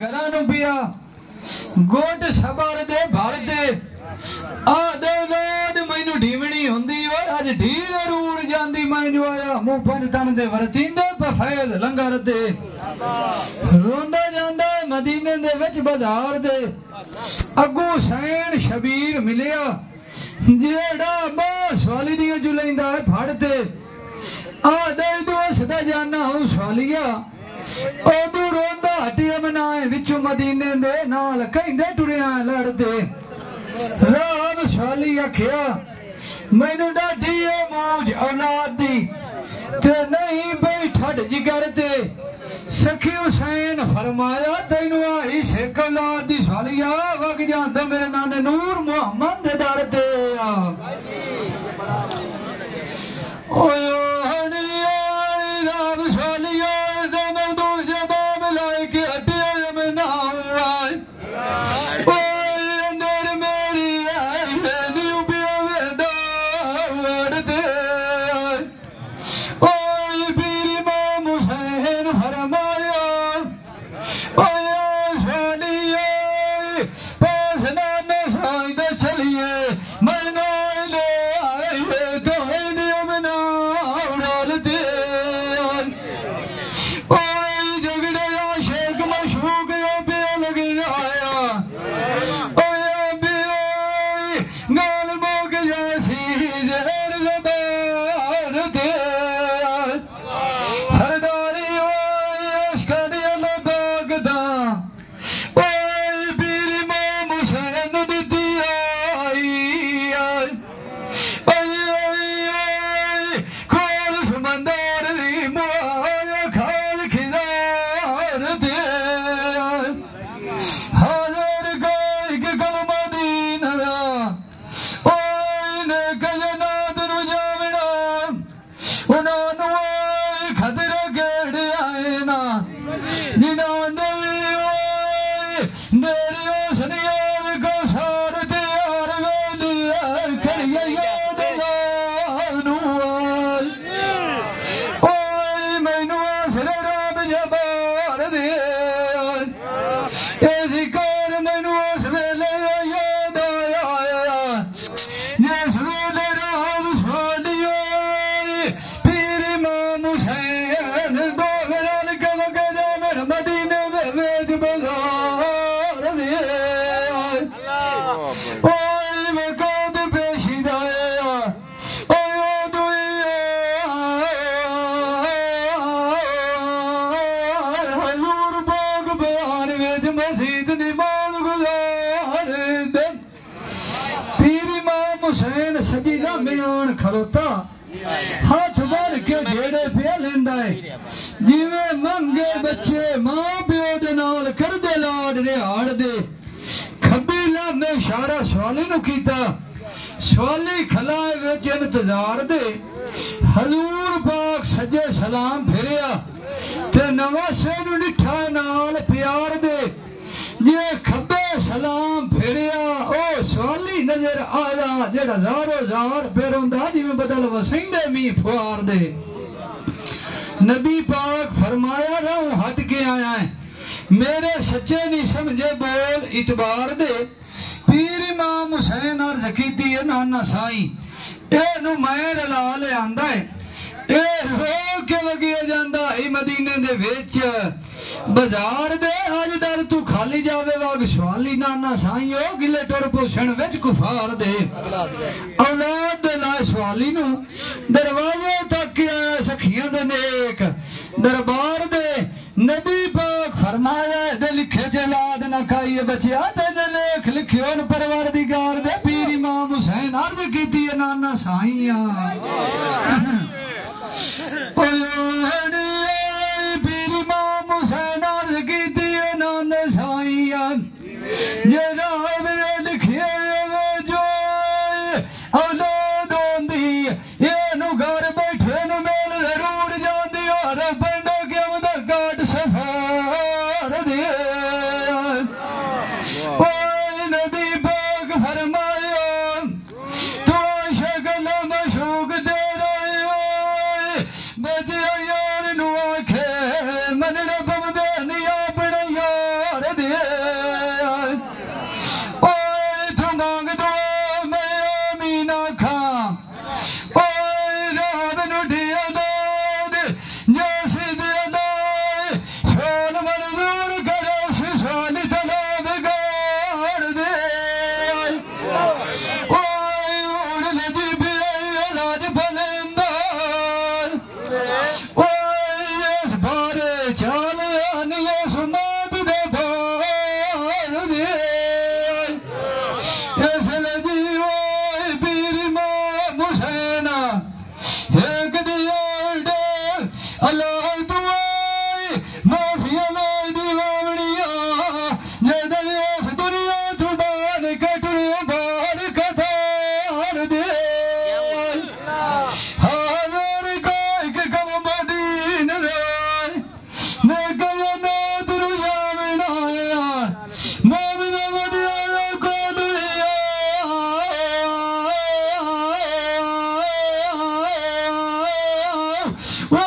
घरां पिया गोट सबर दे भर दे आदे लोड मैनू ढीवनी हुंदी ओए अज ढील रूड़ जांदी मैं जो आया मुंह पंज तन दे वरतींदे फैज लंगर दे रोंदा जांदा मदीने दे विच बाजार दे अगू सैन शबीर मिलिया जेड़ा बस वाली दी जुलैंदा है फड़ते आदे दोस्त जाना हूं सवालिया ओदू रोंदा हटिया मनाए विचों मदीने दे नाल कहंदे टुरिया लड़दे राम सवाली आखिया मैनू डाढी मौज औलाद दी ते नहीं बई ठड जिगर ते सखी हुसैन फरमाया तैनू आई सिख औलाद दी सवालिया वग जांदा मेरे नाने नूर मुहम्मद दे दर ते ओए राम सवालिया दे मैं दो जवाब लाई के हटिया मना खलोता हाथ बढ़ के जेड़े पे लेंदा है जिवें मंगे बच्चे मां प्यो दे नाल करदे लाड रिहाड़ दे खब्बी लामे इशारा सवाली नु कीता सवाली खलाए विच इंतजार दे हजूर पाक सज्जे सलाम फिरिया ते नवासे नु डिठा नाल प्यार दे जे खब्बे सलाम फिरिया ओ सवाली नजर आया जेड़ा ज़ारो ज़ार पेरोंदा जिवें बदल वसेंदे मी फुआर दे नबी पाक फरमाया रहूं हट के आया है मेरे सच्चे नहीं समझे बोल इतबार दे पीर इमाम हुसैन अर्ज कीती है नाना साई एनू मैं रला ले आंदा है ए रो के वगिया जांदा है मदीने दे विच बाजार दे अज दर तू खाली जावे वाग सवाली नाना साई ओ गिले टुर पोषण विच कुफार दे औलाद दे लाए सवाली नु दरवाजे तक आया सखियां दे नेक दरबार दे नबी पाक फरमाया दे लिखे जलाद ना खाइए बचिया ते लेख लिखियो न परवरदिगार दे पीर इमाम हुसैन अर्ज कीती है नाना साईया पीर इमाम हुसैन अर्ज कीती है नाना साईया जे लिखिए जो औलाद होंदी एनू घर बैठे नु मेल जरूर जांदी और पिंड क्यों दा काट सफार दे ओए नबी पाक फरमाया तू शक्ल मशूक दे रहे बचे यार नु आखे मन रब दे दे ओए तू मांग दो मैं मीना खा ओए रात नुठिया दे जैसे दे दे सोन मंजूर करो सोन तलाब गाड़ दे ओए उड़ लदी भी लाज फलेंदा ओए इस बारे चाल आनिए सुमाद दे भार दे इस लदी ओए पीर इमाम हुसैन एक दिया डर अल्लाह दुआई माफिया लाई दीवानिया जदन इस दुनिया तू बान कटू बार कथार दे हाज़र कोई के कम मदीन रे ने कम ना दुर जावना मोमिन मदिया को दुनिया ओ